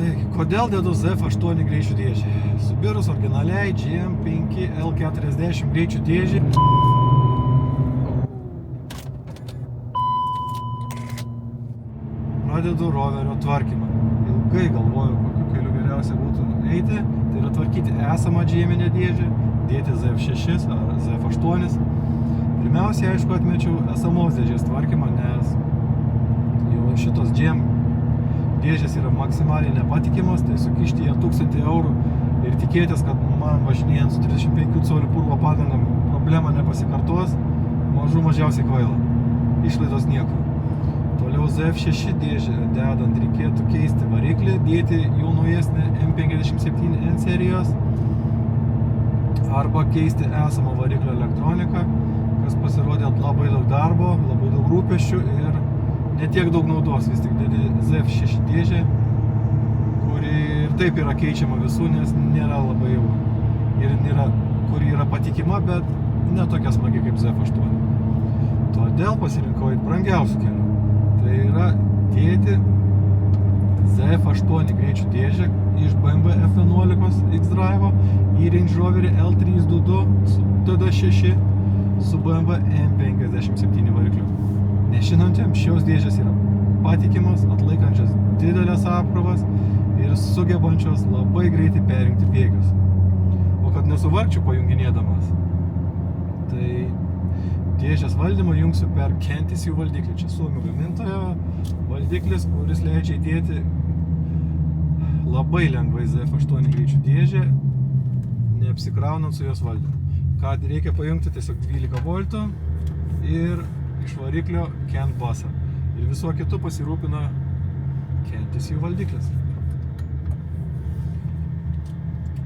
Taigi, kodėl dedu ZF8 greičių dėžę? Subirus originaliai GM5 L40 greičių dėžį. Pradedu roverio tvarkymą. Ilgai galvoju, kokiu keliu geriausia būtų eiti. Tai yra tvarkyti esamą GM-inę dėžę, dėti ZF6 ar ZF8. Pirmiausiai, aišku, atmečiau esamos dėžės tvarkymą, nes jau šitos GM dėžės yra maksimaliai nepatikimos, tai sukišti ją 1000 eurų ir tikėtis, kad man važinėjant su 35 colių purvo padangom problema nepasikartos, mažiausiai kvaila. Išlaidos niekur. Toliau ZF6 dėžę dedant reikėtų keisti variklį, dėti jau naujesnį M57N serijos arba keisti esamą variklio elektroniką, kas pasirodė labai daug darbo, labai daug rūpesčių ir netiek daug naudos. Vis tik dedi ZF6 dėžė, kuri ir taip yra keičiama visų, nes nėra labai jau ir nėra, kuri yra patikima, bet ne tokia smagi kaip ZF8. Todėl pasirinkau į brangiausių kelių. Tai yra dėti ZF8 greičių dėžę iš BMW F11 X-Drive į Range Rover L322 su TD6 su BMW M57 varikliu. Nežinantiems, šios dėžės yra patikimos, atlaikančios didelės apkrovas ir sugebančios labai greitai perjungti bėgius. O kad nesuvargčiau pajunginėdamas, tai dėžės valdymą jungsiu per Kentis jų valdiklį. Čia Suomių gamintojo valdiklis, kuris leidžia įdėti labai lengvai ZF8 greičių dėžę, neapsikraunant su jos valdymu. Ką reikia pajungti, tiesiog 12 voltų ir iš variklio CAN busą. Ir viso kitu pasirūpina Kentis jų valdiklis.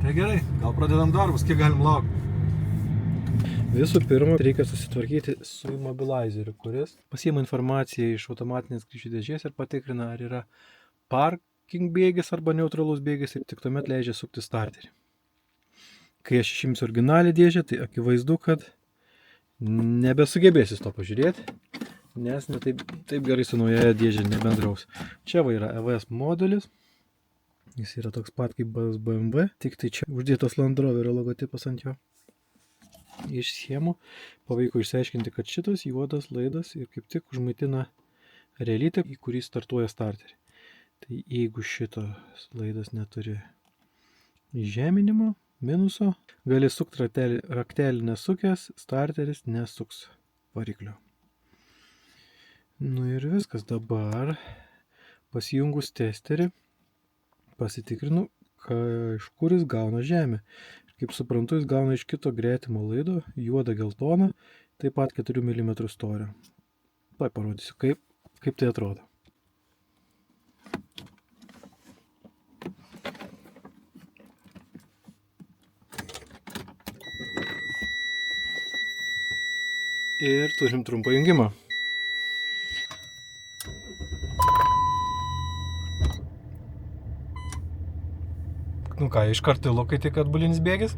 Tai gerai, gal pradedam darbus, kiek galim laukti. Visų pirma, reikia susitvarkyti su immobilizeriu, kuris pasiima informaciją iš automatinės greičių dėžės ir patikrina, ar yra parking bėgis arba neutralus bėgis ir tik tuomet leidžia sukti starterį. Kai aš išimsiu originalią dėžę, tai akivaizdu, kad nebesugebėsis to pažiūrėti, nes ne taip gerai su nauja dėžė nebendraus. Čia va yra EVS modelis, jis yra toks pat kaip BMW, tik tai čia uždėtas Land Roverio logotipas ant jo. Iš schemų pavyko išsiaiškinti, kad šitas juodas laidas ir kaip tik užmaitina realytę, į kurį startuoja starterį. Tai jeigu šitas laidas neturi įžeminimo, minuso, gali sukti raktelį nesukęs, starteris nesuks variklio. Nu ir viskas. Dabar pasijungus testerį pasitikrinu, iš kur jis gauna žemę. Kaip suprantu, jis gauna iš kito gretimo laido, juodą geltoną, taip pat 4 mm storio. Tuoj parodysiu, kaip tai atrodo. Ir turim trumpą jungimą. Nu ką, iškart tylu, kai tik atbulinis bėgis.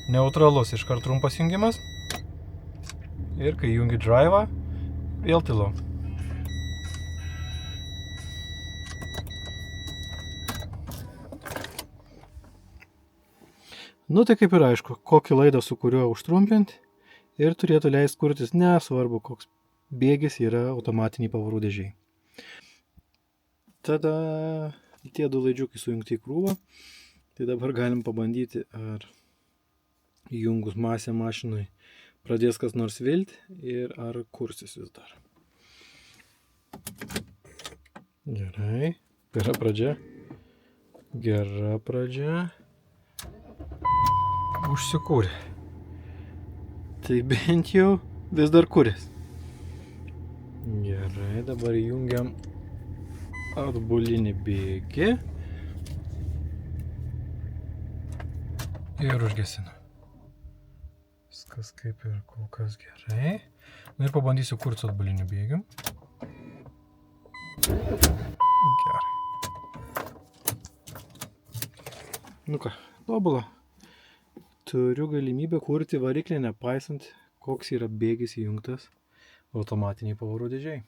Neutralus iškart trumpas jungimas. Ir kai jungi drive'ą, vėl tylu. Nu tai kaip ir aišku, kokį laidą su kuriuo užtrumpinti ir turėtų leisti kurtis nesvarbu, koks bėgis yra automatiniai pavarų dėžiai. Tada tie du laidžiukai sujungti į krūvą, tai dabar galim pabandyti, ar jungus masę mašinui pradės kas nors vilti ir ar kursis vis dar. Gerai, gera pradžia. Gera pradžia. Užsikūrė. Tai bent jau vis dar kūrės. Gerai, dabar jungiam atbulinį bėgį ir užgesinu. Viskas kaip ir kol kas gerai. Nu ir pabandysiu kurti su atbuliniu bėgiu. Gerai. Nu ką, tobula. Turiu galimybę kurti variklį, nepaisant, koks yra bėgis įjungtas automatiniai pavarų dėžiai.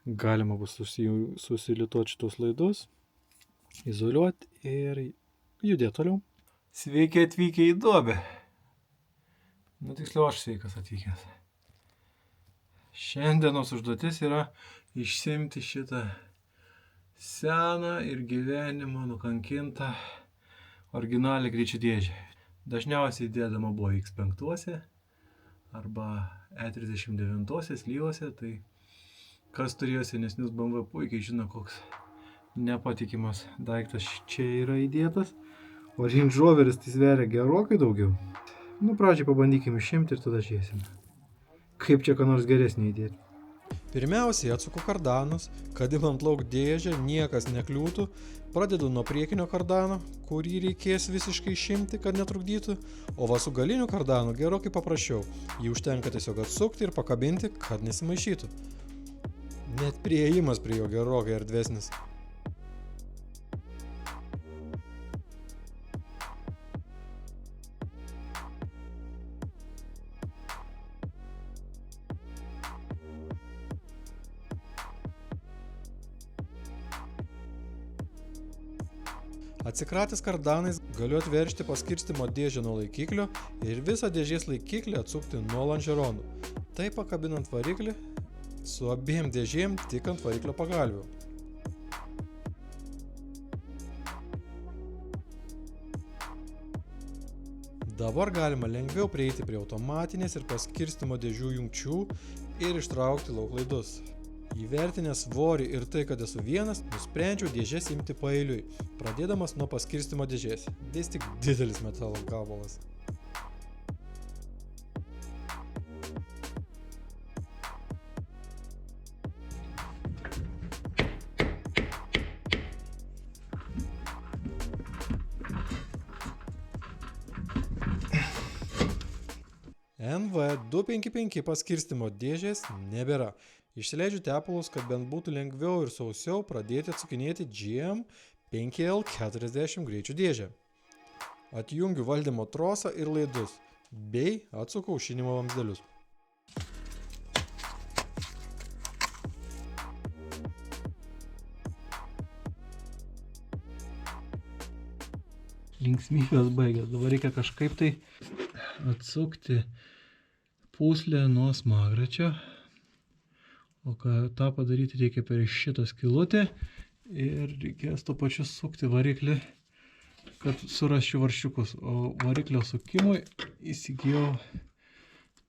Galima bus susilituoti šitos laidus, izoliuoti ir judėti toliau. Sveiki atvykę į duobę. Nu, tiksliau aš sveikas atvykęs. Šiandienos užduotis yra išsiimti šitą seną ir gyvenimo nukankintą originalią greičių dėžę. Dažniausiai dėdama buvo X5 arba E39 lyvose, tai kas turėjo senesnius BMW puikiai žino, koks nepatikimas daiktas čia yra įdėtas. O Range Roveris tai sveria gerokai daugiau. Nu, pradžiai pabandykime išimti ir tada žiūrėsime, kaip čia ką nors geresnį įdėti. Pirmiausiai atsuku kardanus, kad imant lauk dėžę niekas nekliūtų. Pradedu nuo priekinio kardano, kurį reikės visiškai išimti, kad netrukdytų, o va su galiniu kardanu gerokai paprasčiau. Jį užtenka tiesiog atsukti ir pakabinti, kad nesimaišytų. Net priėjimas prie jo gerokai erdvesnis. Atsikratęs kardanais galiu atveršti paskirstymo dėžę nuo laikiklio ir visą dėžės laikiklį atsukti nuo lonžeronų. Tai pakabinant variklį su abiem dėžėm tik ant variklio pagalvių. Dabar galima lengviau prieiti prie automatinės ir paskirstymo dėžių jungčių ir ištraukti lauk laidus. Įvertinęs svorį ir tai, kad esu vienas, nusprendžiau dėžės imti paeiliui, pradėdamas nuo paskirstymo dėžės. Vis tik didelis metalo gabalas. NV255 paskirstymo dėžės nebėra. Išsileidžiu tepalus, kad bent būtų lengviau ir sausiau pradėti atsukinėti GM5L40 greičių dėžę. Atjungiu valdymo trosą ir laidus, bei atsuku aušinimo vamzdelius. Linksmybės baigės. Dabar reikia kažkaip tai atsukti pūslę nuo smagračio. O tą padaryti reikia per šitą skylutę ir reikės tuo pačiu sukti variklį, kad surasčiau varžčiukus. O variklio sukimui įsigijau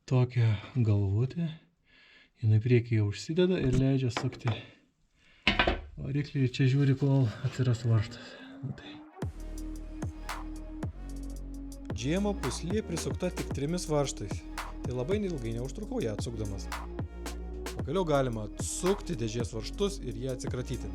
tokią galvutę. Jinai priekyje užsideda ir leidžia sukti variklį ir čia žiūri, kol atsiras varžtas. GM puslė prisukta tik 3 varžtais. Tai labai ilgai neužtrukau ją atsukdamas. Pagaliau galima atsukti dėžės varžtus ir ją atsikratyti.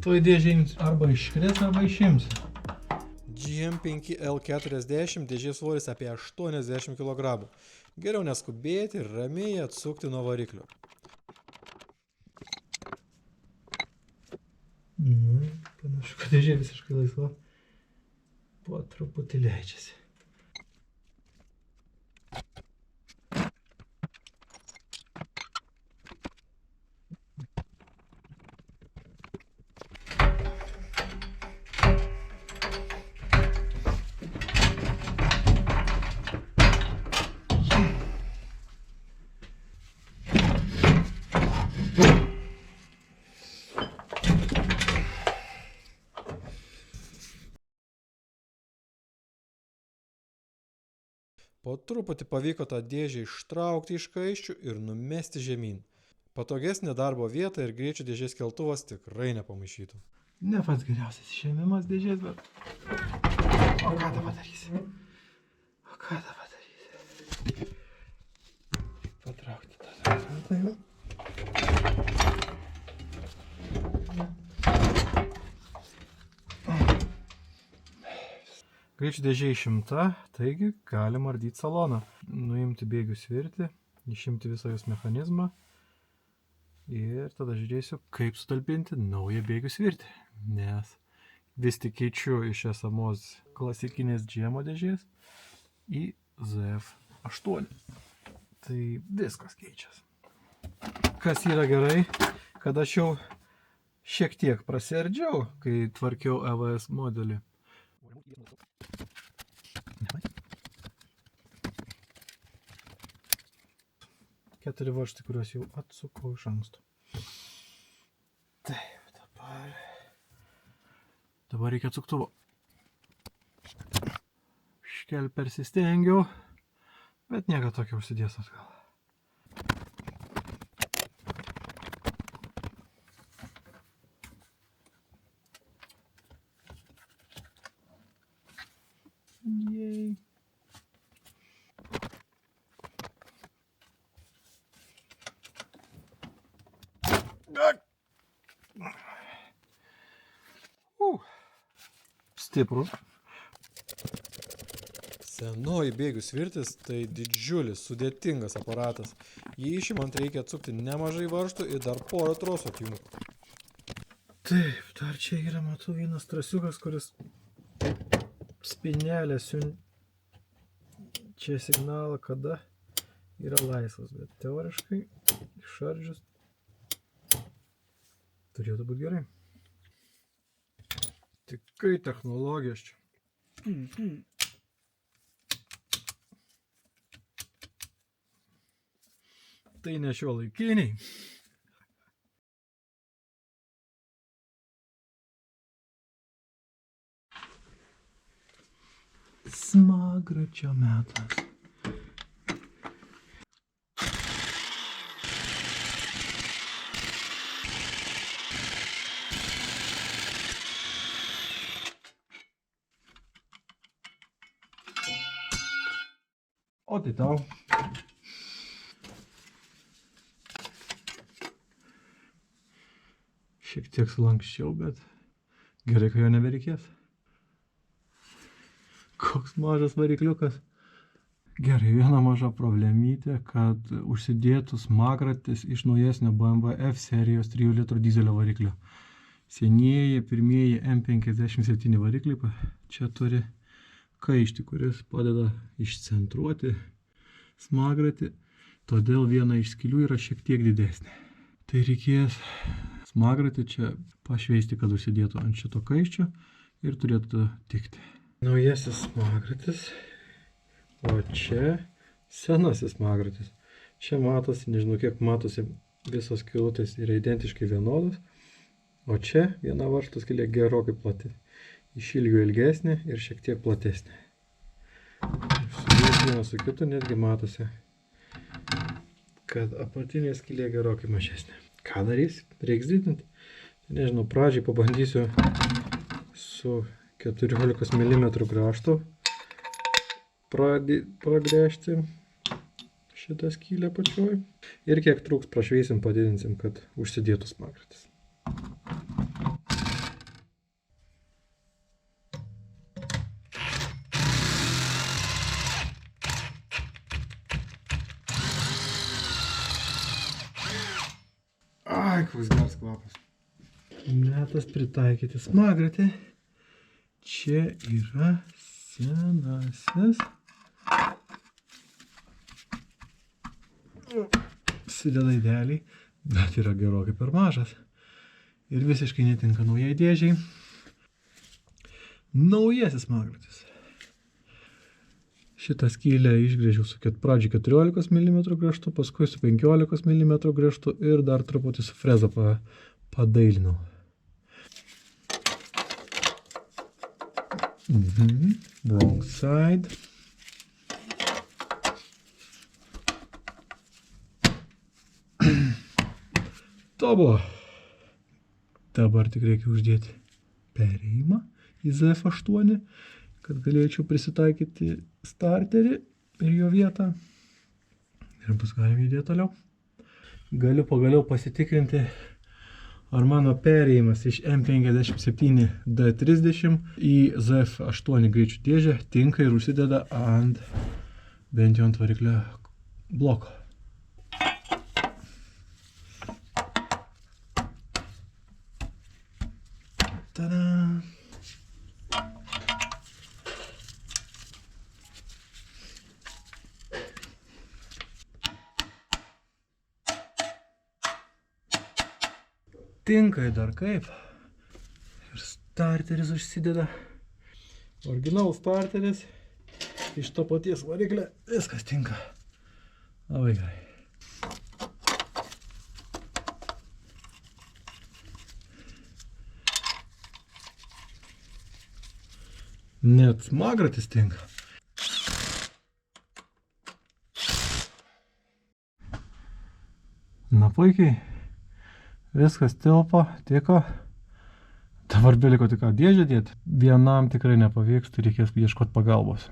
Toj dėžė arba iškris, arba išimsi. GM5L40 dėžės svoris apie 80 kg. Geriau neskubėti ir ramiai atsukti nuo variklio. Panašu, kad dėžė visiškai laisva. Po truputį leidžiasi. Po truputį pavyko tą dėžę ištraukti iš kaiščių ir numesti žemyn. Patogesnė darbo vieta ir greičių dėžės keltuvas tikrai nepamaišytų. Ne pats geriausias išėmimas dėžės, bet... O ką dabar darysi? Patraukti tą. Greičių dėžė išimta, taigi galima ardyti saloną. nuimti bėgių svirtį, išimti visą jos mechanizmą ir tada žiūrėsiu, kaip sutalpinti naują bėgių svirtį, nes vis tik keičiu iš esamos klasikinės džiemo dėžės į ZF8. Tai viskas keičiasi. Kas yra gerai, kad aš jau šiek tiek prasiardžiau, kai tvarkiau EVS modelį. 4 varžtai, kuriuos jau atsukau iš anksto. Taip, dabar reikia atsuktuvo. Škel persistengiau, bet nieko tokio užsidės atgal. Jej. Stiprus. Senoji bėgių svirtis tai didžiulis, sudėtingas aparatas. Jį išimant reikia atsukti nemažai varžtų ir dar porą trosų atjungti. Taip, dar čia yra, matau, vienas trasiukas, kuris spinelė siunčia signalą, kada yra laisvas, bet teoriškai išardžius turėtų būti gerai. Tikrai technologijos čia. Tai ne šiuolaikiniai. Smagračio metas. O tai tau. Šiek tiek sulankščiau, bet gerai, kad jo nebereikės. Koks mažas varikliukas. Gerai, viena maža problemytė, kad užsidėtų smagratis iš naujesnio BMW F serijos 3 litrų dizelio variklio. Senieji, pirmieji M57 varikliai čia turi kaištį, kuris padeda išcentruoti smagratį, todėl viena iš skylių yra šiek tiek didesnė. Tai reikės smagratį čia pašveisti, kad užsidėtų ant šito kaiščio ir turėtų tikti. Naujasis smagratis, o čia senasis smagratis. Čia matosi, nežinau kiek matosi, visos skylutės yra identiškai vienodos, o čia viena varžto skylė gerokai plati. Iš ilgio ilgesnė ir šiek tiek platesnė. Sudėjus vieną su kitu netgi matosi, kad apatinė skylė gerokai mažesnė. Ką darys? Reiks didinti. Nežinau, pradžiai pabandysiu su 14 mm grąžtu pragręžti šitą skylę pačioj. Ir kiek trūks prašveisim, padidinsim, kad užsidėtų smagratis. Ai, koks geras kvapas. Metas pritaikyti smagratį. Čia yra senasis. Sideda idealiai, bet yra gerokai per mažas. Ir visiškai netinka naujai dėžiai. Naujasis smagratis. Šitą skylę išgręžiau su pradžiai 14 mm grąžtu, paskui su 15 mm grąžtu ir dar truputį su freza padailinau. Wrong side. Tobulo. Dabar tik reikia uždėti perėjimą į ZF8, kad galėčiau prisitaikyti starterį ir jo vietą. Ir bus galima judėti toliau. Galiu pagaliau pasitikrinti, ar mano perėjimas iš M57 D30 į ZF8 greičių dėžę tinka ir užsideda ant bent jau ant variklio bloko. Tada! Tinka dar kaip. Ir starteris užsideda. Original starteris. Iš to paties variklio viskas tinka. Labai gerai. Net smagratis tinka. Na puikiai. Viskas tilpo, tiko. Dabar beliko tik dėžę dėti. Vienam tikrai nepavyks, tai reikės ieškoti pagalbos.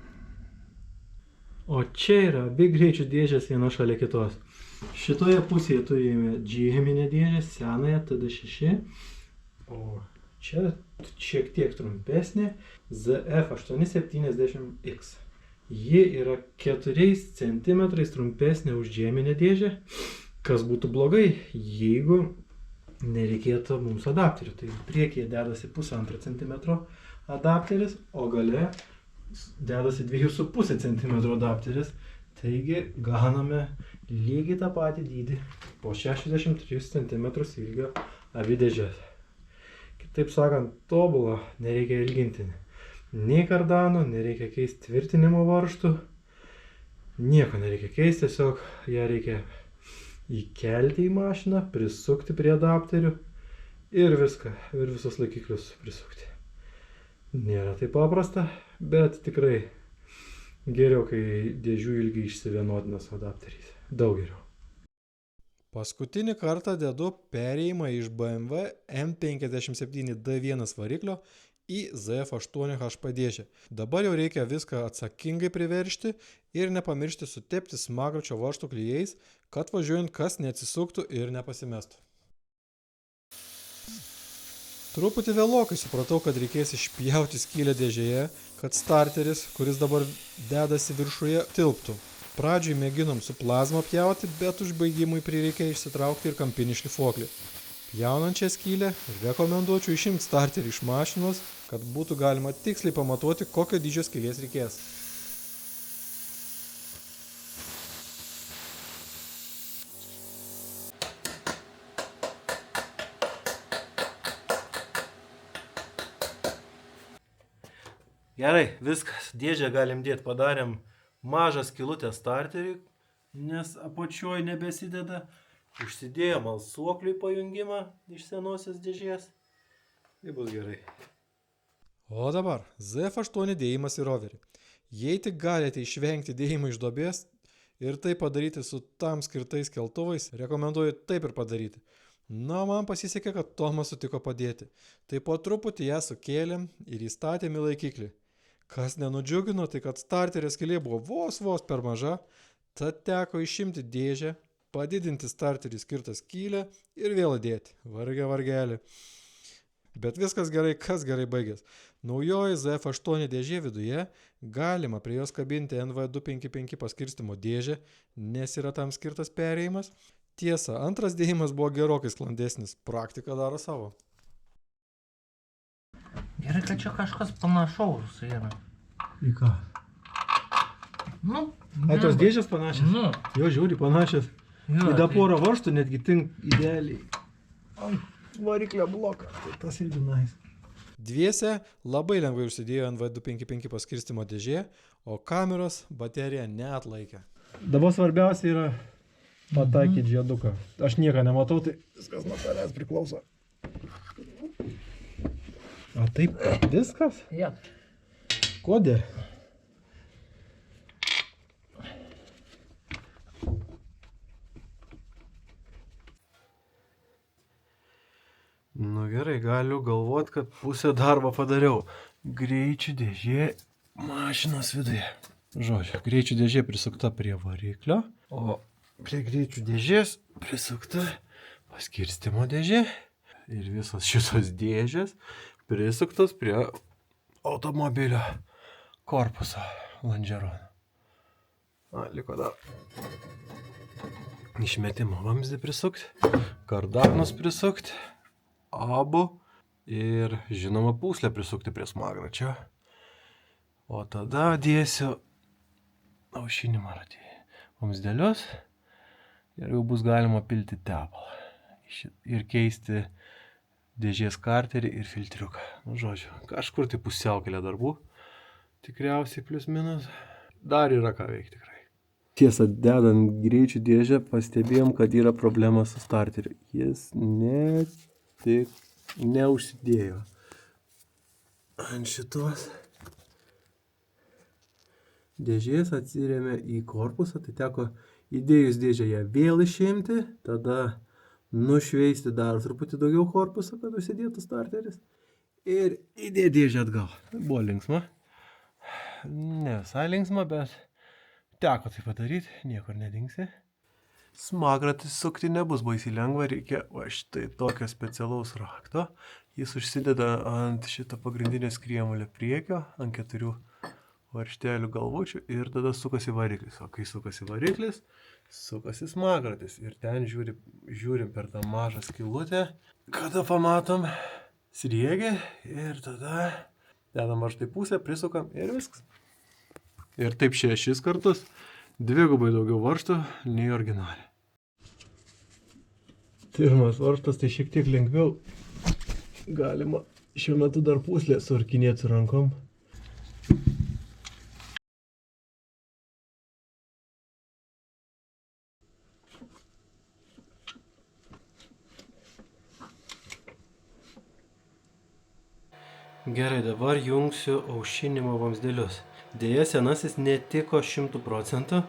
O čia yra abi greičių dėžės viena šalia kitos. Šitoje pusėje turime GM-inę dėžę, senąją TD6. O čia šiek tiek trumpesnė ZF870X. Ji yra 4 cm trumpesnė už GM-inę dėžę. Kas būtų blogai, jeigu nereikėtų mums adapterių. Tai priekyje dedasi 1,5 cm adapteris, o gale dedasi 2,5 cm adapteris. Taigi gauname lygiai tą patį dydį po 63 cm ilgio abi dėžės. Kitaip sakant, tobulą nereikia ilginti nei kardano, nereikia keisti tvirtinimo varžtų. Nieko nereikia keisti, tiesiog ją reikia įkelti į mašiną, prisukti prie adapterių ir viską, ir visus laikiklius prisukti. Nėra taip paprasta, bet tikrai geriau, kai dėžių ilgiai išsivienodina su adapteriais. Daug geriau. Paskutinį kartą dedu perėjimą iš BMW M57D1 variklio į ZF8HP dėžę. Dabar jau reikia viską atsakingai priveršti ir nepamiršti sutepti smagračio varžtų klijais, kad važiuojant kas neatsisuktų ir nepasimestų. Truputį vėlokai supratau, kad reikės išpjauti skylę dėžėje, kad starteris, kuris dabar dedasi viršuje, tilptų. Pradžioj mėginom su plazma pjauti, bet užbaigimui prireikė išsitraukti ir kampinį šlifuoklį. Pjaunančią skylę rekomenduočiau išimti starterį iš mašinos, kad būtų galima tiksliai pamatuoti, kokio dydžio skylės reikės. Gerai, viskas. Dėžę galim dėti. Padarėm mažą skylutę starteriui, nes apačioj nebesideda. Užsidėjom alsuokliui pajungimą iš senosios dėžės. Tai bus gerai. O dabar ZF8 dėjimas į roverį. Jei tik galite išvengti dėjimą iš duobės ir tai padaryti su tam skirtais keltuvais, rekomenduoju taip ir padaryti. Na, man pasisekė, kad Tomas sutiko padėti. Tai po truputį ją sukėlėm ir įstatėm į laikiklį. Kas nenudžiugino, tai kad starterio skylė buvo vos per maža, tad teko išimti dėžę, padidinti starterį skirtą skylę ir vėl dėti. Vargelį. Bet viskas gerai, kas gerai baigės. Naujoji ZF8 dėžė viduje, galima prie jos kabinti NV255 paskirstimo dėžę, nes yra tam skirtas perėjimas. Tiesa, antras dėjimas buvo gerokai sklandesnis, praktika daro savo. Gerai, kad čia kažkas panašaus yra. Į ką? Nu, Tos dėžės panašios? Nu. Jo, žiūri, panašios. Jo, Į porą varžtų netgi tink idealiai. Variklio bloką. Tai tas irgi nais. Dviese labai lengvai užsidėjo NV255 paskirstimo dėžė, o kameros baterija neatlaikė. Dabar svarbiausia yra pataikyti žieduką. Aš nieko nematau, tai viskas nuo tavęs priklauso. O taip, viskas? Ja. Kodėl? Nu gerai, galiu galvot, kad pusę darbo padariau. Greičių dėžė mašinos viduje. Žodžiu, greičių dėžė prisukta prie variklio, o prie greičių dėžės prisukta paskirstimo dėžė. Ir visos šitos dėžės prisuktos prie automobilio korpuso lonžerono. Liko dar išmetimo vamzdį prisukti, kardanus prisukti, abu ir žinoma pūslę prisukti prie smagračio. O tada dėsiu aušinimo vamzdelius ir jau bus galima pilti tepalą ir keisti dėžės karterį ir filtriuką. Nu, žodžiu, kažkur tai pusiaukelė darbų, tikriausiai plius minus. Dar yra ką veikti tikrai. Tiesa, dedant greičių dėžę, pastebėjom, kad yra problema su starteriu. Jis neužsidėjo ant šitos dėžės, atsirėmė į korpusą, tai teko įdėjus dėžę ją vėl išimti, tada nušveisti dar truputį daugiau korpusą, kad užsidėtų starteris ir įdėti dėžę atgal. Buvo linksma. Ne visai linksma, bet teko tai padaryti, niekur nedingsi. Smagratį sukti nebus baisiai lengva, reikia štai tokio specialaus rakto. Jis užsideda ant šito pagrindinio skriemulio priekio, ant 4 varžtelių galvučių ir tada sukasi variklis. O kai sukasi variklis, sukasi smagratis. Ir ten žiūrim per tą mažą skylutę, kada pamatom sriegį ir tada dedam štai pusę, prisukam ir viskas. Ir taip 6 kartus, 2 daugiau varžtų nei originaliai. Pirmas varžtas tai šiek tiek lengviau. Galima šiuo metu dar pūslę suarkinėti su rankom. Gerai, dabar jungsiu aušinimo vamzdelius. Deja, senasis netiko 100%,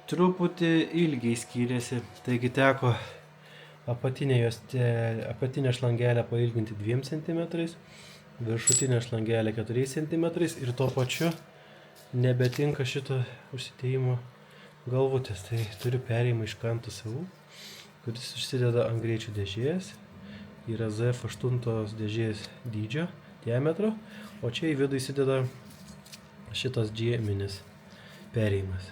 truputį ilgiai skyrėsi, taigi teko apatinę šlangelę pailginti 2 cm, viršutinę šlangelę 4 cm ir tuo pačiu nebetinka šito užsidėjimo galvutės. Tai turiu perėjimą iš kantų savų, kuris užsideda ant greičių dėžės, yra ZF8 dėžės dydžio, diametro, o čia į vidų įsideda šitas džieminis perėjimas.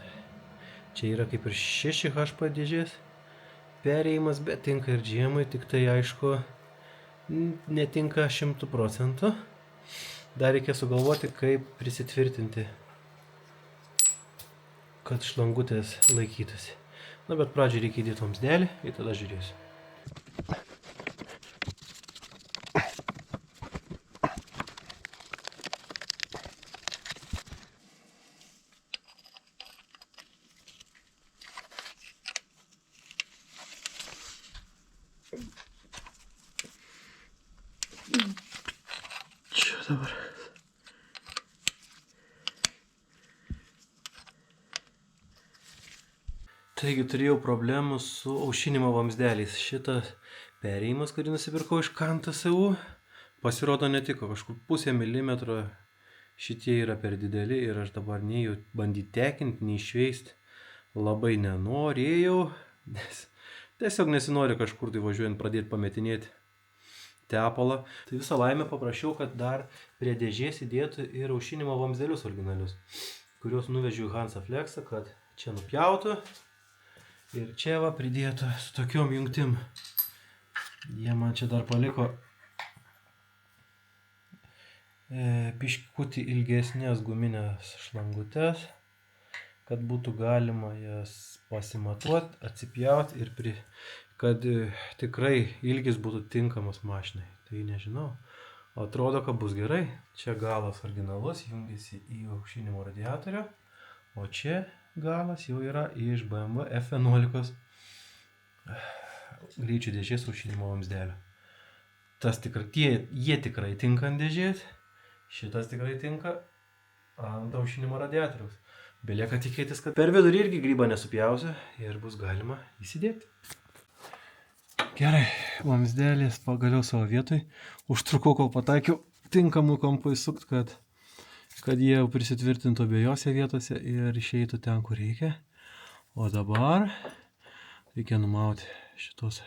Čia yra kaip ir 6 HP dėžės perėjimas, bet tinka ir džiemai, tik tai aišku netinka 100%. Dar reikia sugalvoti, kaip prisitvirtinti, kad šlangutės laikytųsi. Na, bet pradžiai reikia įdėti vamzdelį ir tada žiūrėsiu. Čia dabar. Taigi turėjau problemų su aušinimo vamzdeliais. Šitas perėjimas, kurį nusipirkau iš KantaSU, pasirodo netiko, kažkur 0,5 milimetro. Šitie yra per dideli ir aš dabar nei jų bandyti tekinti, nei šveisti labai nenorėjau, nes tiesiog nesinori kažkur tai važiuojant pradėti pametinėti tepalą. Tai visą laimę paprašiau, kad dar prie dėžės įdėtų ir aušinimo vamzdelius originalius, kuriuos nuvežiau į Hansaflexą, kad čia nupjautų ir čia va pridėtų su tokiom jungtim. Jie man čia dar paliko biškutį ilgesnės guminės šlangutės, kad būtų galima jas pasimatuoti, atsipjauti ir kad tikrai ilgis būtų tinkamas mašinai. Tai nežinau, atrodo, kad bus gerai. Čia galas originalus, jungiasi į aušinimo radiatorių, o čia galas jau yra iš BMW F11 greičių dėžės aušinimo vamzdelio. Jie tikrai tinka ant dėžės, šitas tikrai tinka ant aušinimo radiatoriaus. Belieka tikėtis, kad per vidurį irgi grybą nesupjausiu ir bus galima įsidėti. Gerai, vamzdelis pagaliau savo vietoj. Užtrukau, kol pataikiau tinkamų kampų įsukt, kad jie jau prisitvirtintų abiejose vietose ir išeitų ten, kur reikia. O dabar reikia numauti šitos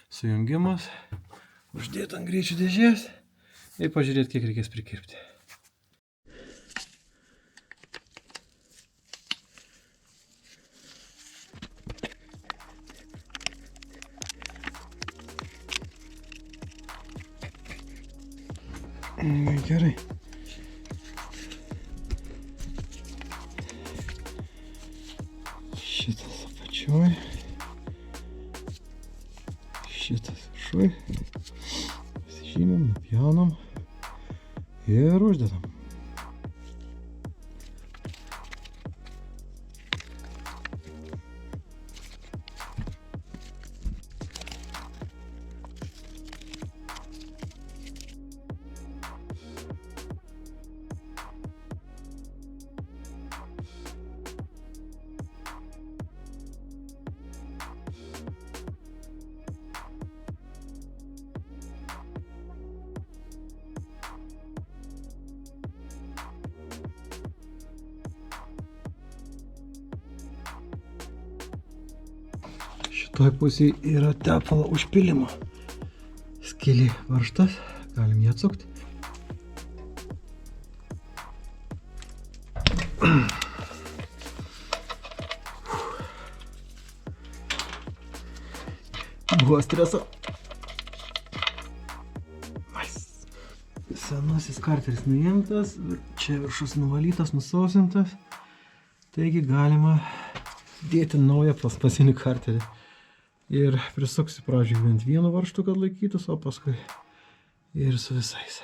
sujungimus, uždėti ant greičių dėžės ir pažiūrėti, kiek reikės prikirpti. Gerai. Šitas apačioj. Šitas viršuj. Pasižymėm, nupjaunam ir uždedam. Šitoj pusėje yra tepalo užpilimo skylė varžtas, galim jį atsukti. Buvo streso. Senasis karteris nuimtas, čia viršus nuvalytas, nusausintas. Taigi galima dėti naują plastmasinį karterį. Ir prisuksiu pradžiui bent vienu varžtu, kad laikytus, o paskui ir su visais.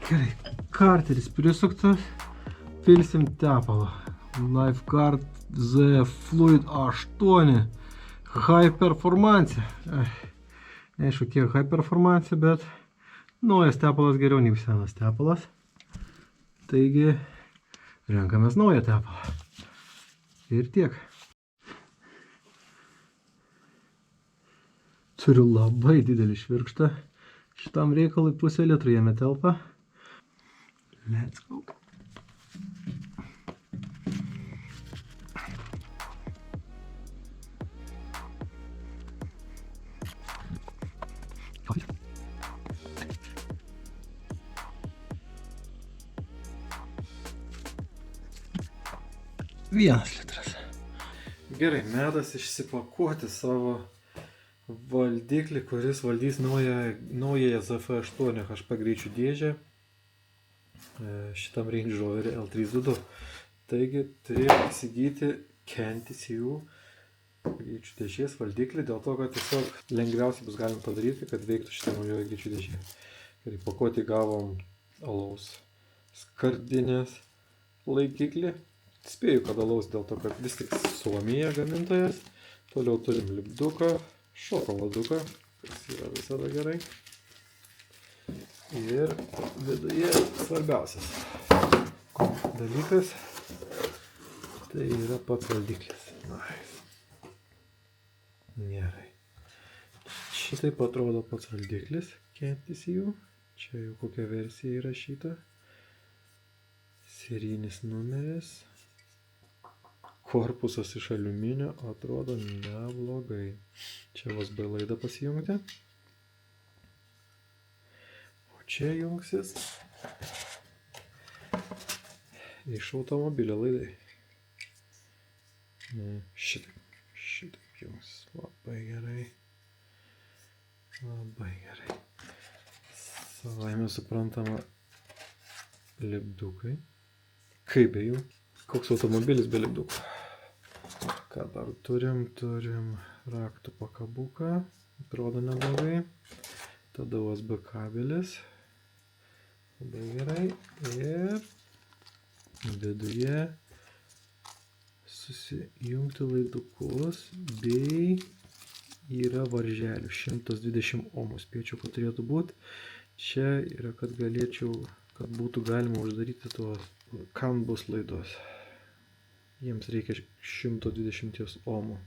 Gerai. Karteris prisuktas, pilsim tepalą. Lifeguard Z Fluid 8 High Performance. Neaišku, kiek High Performance, bet naujas tepalas geriau nei senas tepalas. Taigi, renkamės naują tepalą. Ir tiek. Turiu labai didelį švirkštą. Šitam reikalui pusę litro jame telpa. Let's go. Vienas litras. Gerai, metas išsipakuoti savo valdiklį, kuris valdys naująją ZF8 HP greičių dėžę. Šitam Range Rover L322. Taigi turėjau įsigyti CanTCU greičių dėžės valdiklį, dėl to, kad tiesiog lengviausiai bus galima padaryti, kad veiktų šitą naujoje greičių dėžė. Ir pakuoti gavom alaus skardinės laikiklį. Spėju, kad alaus dėl to, kad vis tik Suomija gamintojas. Toliau turim lipduką, šokoladuką, kas yra visada gerai. Ir viduje svarbiausias dalykas, tai yra pats valdiklis. Gerai. Šitaip atrodo pats valdiklis, CanTCU. Čia jau kokia versija įrašyta. Serijinis numeris. Korpusas iš aliuminio atrodo neblogai. Čia USB laidą pasijungti. Čia jungsis iš automobilio laidai. Šitaip jungsis. Labai gerai. Labai gerai. Savaime suprantama lipdukai. Kaip be jų? Koks automobilis be lipdukų? Ką dar turim? Turim raktų pakabuką. Atrodo neblogai. Tada USB kabelis. Labai gerai. Ir viduje susijungti laidukus bei yra varželių 120 ohmų. Spėčiau, kad turėtų būti. Čia yra, kad būtų galima uždaryti tuos kambus laidus. Jiems reikia 120 ohmų.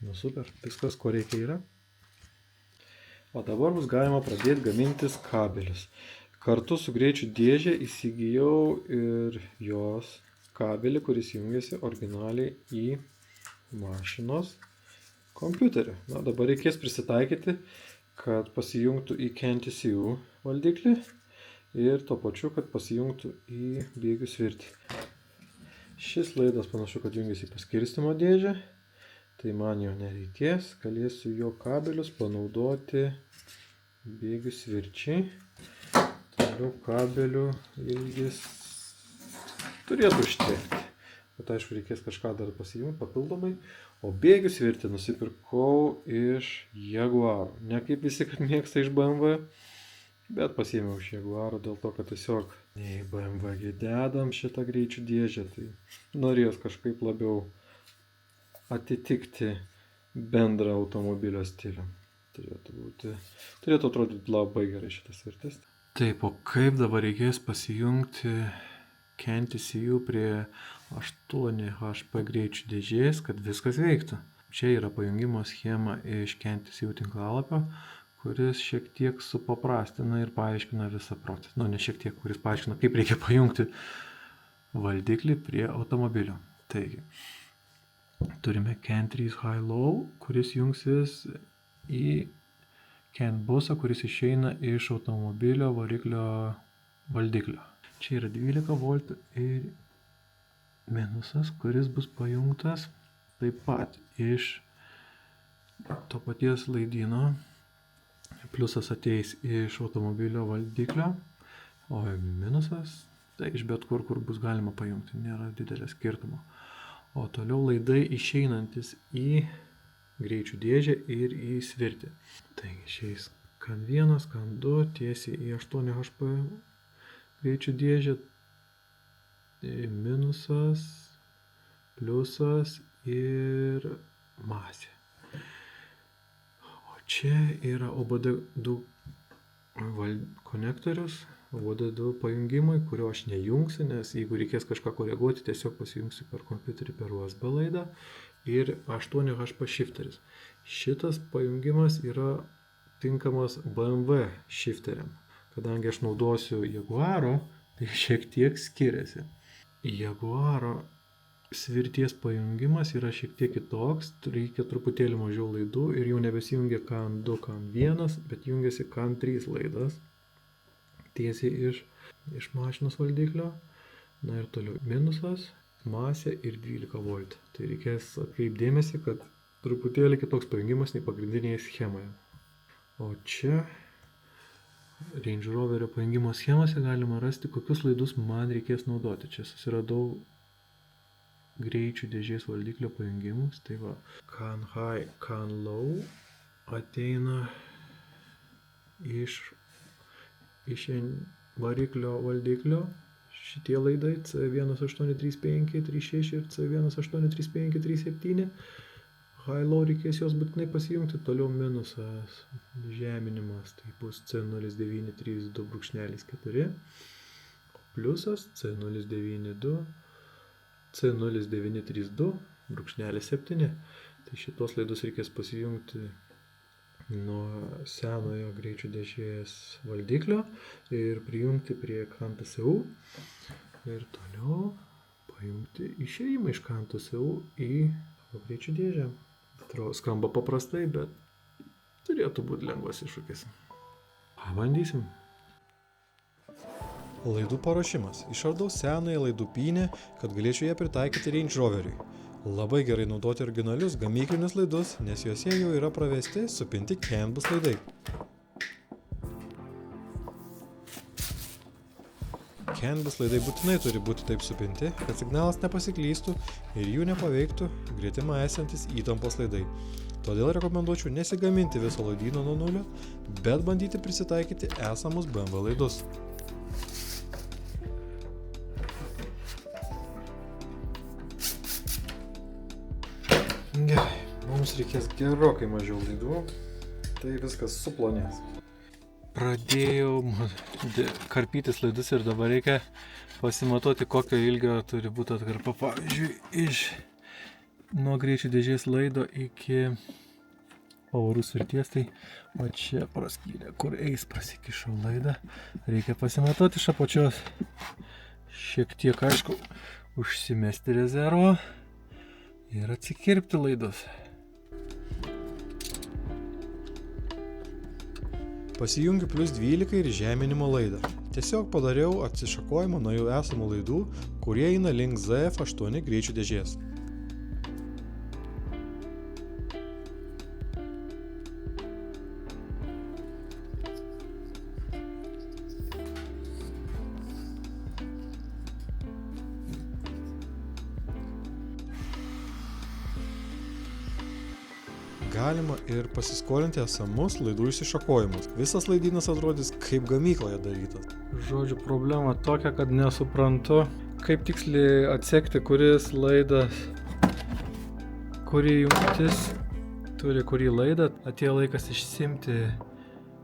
Nu super, viskas, ko reikia yra. O dabar bus galima pradėti gamintis kabelius. Kartu su greičių dėžė įsigijau ir jos kabelį, kuris jungiasi originaliai į mašinos kompiuterį. Na, dabar reikės prisitaikyti, kad pasijungtų į CAN-TCU valdiklį ir tuo pačiu, kad pasijungtų į bėgių svirtį. Šis laidas panašu, kad jungiasi į paskirstymo dėžę, tai man jo nereikės, galėsiu jo kabelius panaudoti bėgių svirčiai. Toliau kabelių ilgis turėtų užtekti, bet aišku reikės kažką dar pasijungti papildomai. O bėgių svirtį nusipirkau iš Jaguaro. Ne kaip visi, kad mėgsta iš BMW, bet pasiėmiau iš Jaguaro dėl to, kad tiesiog į BMW dedam šitą greičių dėžę, tai norėjos kažkaip labiau atitikti bendrą automobilio stilių. Turėtų atrodyti labai gerai šitas svirtis. Taip, o kaip dabar reikės pasijungti CAN-TCU prie 8HP greičių dėžės, kad viskas veiktų? Čia yra pajungimo schema iš CAN-TCU tinklalapio, kuris šiek tiek supaprastina ir paaiškina visą procesą. Nu, ne šiek tiek, kuris paaiškina, kaip reikia pajungti valdiklį prie automobilio. Taigi, turime CAN-3 High-Low, kuris jungsis į CAN-busą, kuris išeina iš automobilio variklio valdiklio. Čia yra 12 V ir minusas, kuris bus pajungtas taip pat iš to paties laidyno. Pliusas ateis iš automobilio valdiklio, o minusas tai iš bet kur bus galima pajungti, nėra didelio skirtumo. O toliau laidai išeinantis į greičių dėžę ir į svirtį. Taigi šiais CAN-1, CAN-2 tiesiai į 8HP greičių dėžę, minusas, pliusas ir masė. O čia yra OBD2 konektorius, OBD2 pajungimai, kurio aš nejungsiu, nes jeigu reikės kažką koreguoti, tiesiog pasijungsiu per kompiuterį per USB laidą ir 8HP shifteris. Šitas pajungimas yra tinkamas BMW shifteriam. Kadangi aš naudosiu Jaguaro, tai šiek tiek skiriasi. Jaguaro svirties pajungimas yra šiek tiek kitoks, reikia truputėlį mažiau laidų ir jau nebesijungia CAN-2, CAN-1, bet jungiasi CAN-3 laidas tiesiai iš mašinos valdiklio. Na ir toliau minusas, masė ir 12 V. Tai reikės atkreipdėmėsi, kad truputėlį kitoks pajungimas nei pagrindinėje schemoje. O čia Range Roverio pajungimo schemose galima rasti, kokius laidus man reikės naudoti. Čia susiradau greičių dėžės valdiklio pajungimus. Tai va, CAN High, CAN Low ateina iš variklio valdiklio. Šitie laidai C1835, 36 ir C1835, 37. High-low reikės jos būtinai pasijungti. Toliau minusas, žeminimas, tai bus C0932.4. Pliusas C092, C0932.7. Tai šitos laidus reikės pasijungti nuo senojo greičių dėžės valdiklio ir prijungti prie CAN-TCU. Ir toliau pajungti išėjimą iš CAN-TCU į greičių dėžę. Skamba paprastai, bet turėtų būti lengvas iššūkis. Pabandysim. Laidų paruošimas. Išardau senąją laidų pynę, kad galėčiau ją pritaikyti Range Roveriui. Labai gerai naudoti originalius gamyklinius laidus, nes juose jau yra pravesti supinti CAN-bus laidai. CAN-bus laidai būtinai turi būti taip supinti, kad signalas nepasiklystų ir jų nepaveiktų gretimą esantis įtampos laidai. Todėl rekomenduočiau nesigaminti viso laidyno nuo nulio, bet bandyti prisitaikyti esamus BMW laidus. Gerai, mums reikės gerokai mažiau laidų, tai viskas suplonės. Pradėjau karpytis laidus ir dabar reikia pasimatuoti, kokio ilgio turi būti atkarpa. Pavyzdžiui, nuo greičių dėžės laido iki pavarų svirties, tai o čia praskylė, kur eis, prasikišau laidą. Reikia pasimatuoti iš apačios. Šiek tiek, aišku, užsimesti rezervo ir atsikirpti laidus. Pasijungiu +12 ir žeminimo laidą. Tiesiog padariau atsišakojimą nuo jau esamų laidų, kurie eina link ZF8 greičių dėžės. Galima ir pasiskolinti esamus laidų išsišakojimus. Visas laidynas atrodys kaip gamykloje darytas. Žodžiu, problema tokia, kad nesuprantu, kaip tiksliai atsekti, kuris laidas, kuri jungtis turi kurį laidą. Atėjo laikas išsimti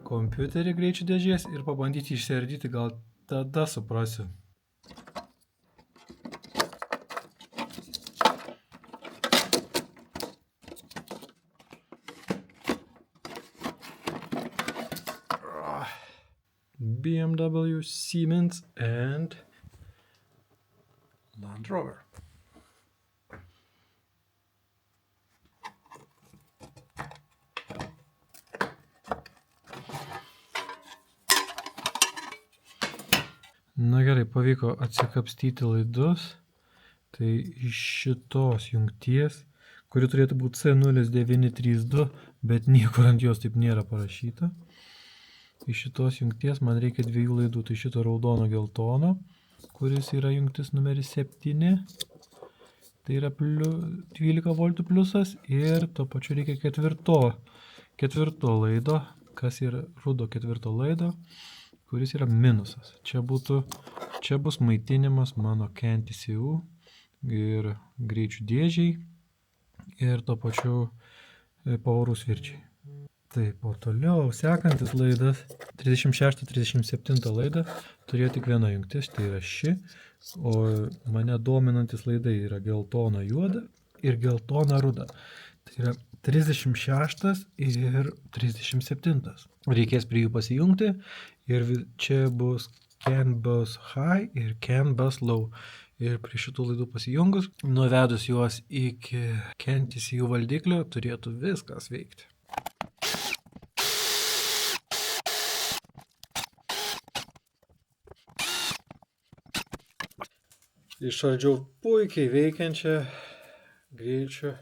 kompiuterį greičių dėžės ir pabandyti išsiardyti, gal tada suprasiu. BMW, Siemens and Land Rover. Na gerai, pavyko atsikapstyti laidus. Tai iš šitos jungties, kuri turėtų būti C0932, bet niekur ant jos taip nėra parašyta. Iš šitos jungties man reikia 2 laidų, tai šito raudono geltono, kuris yra jungtis numeris 7, tai yra 12 voltų pliusas, ir tuo pačiu reikia ketvirto laido, kas yra rudo 4 laido, kuris yra minusas. Čia bus maitinimas mano CAN TCU ir greičių dėžiai ir tuo pačiu pavarų svirčiai. Taip, o toliau sekantis laidas, 36-37 laida, turėjo tik viena jungtis, tai yra ši, o mane dominantis laidai yra geltona juoda ir geltona ruda. Tai yra 36 ir 37. Reikės prie jų pasijungti ir čia bus CAN bus high ir CAN bus low. Ir prie šitų laidų pasijungus, nuvedus juos iki CAN TCU valdiklio, turėtų viskas veikti. Išardžiau puikiai veikiančią greičių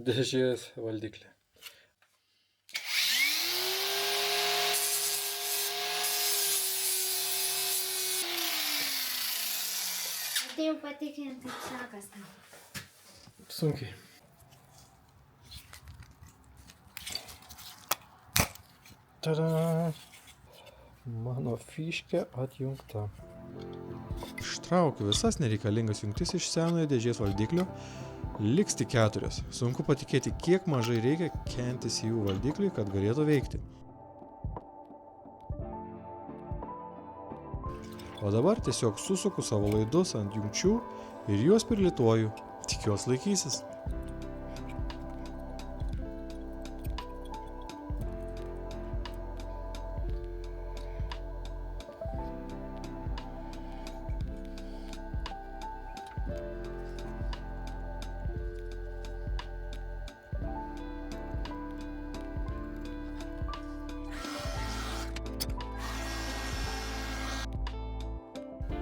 dėžės valdiklį. Atėjau patikrinti, kaip sekas tau. Sunkiai. Tada! Mano fiškė atjungta. Ištraukiu visas nereikalingas jungtis iš senojo dėžės valdiklio, liks tik 4. Sunku patikėti, kiek mažai reikia CAN TCU valdikliui, kad galėtų veikti. O dabar tiesiog susuku savo laidus ant jungčių ir juos prilituoju. Tikiuosi laikysis.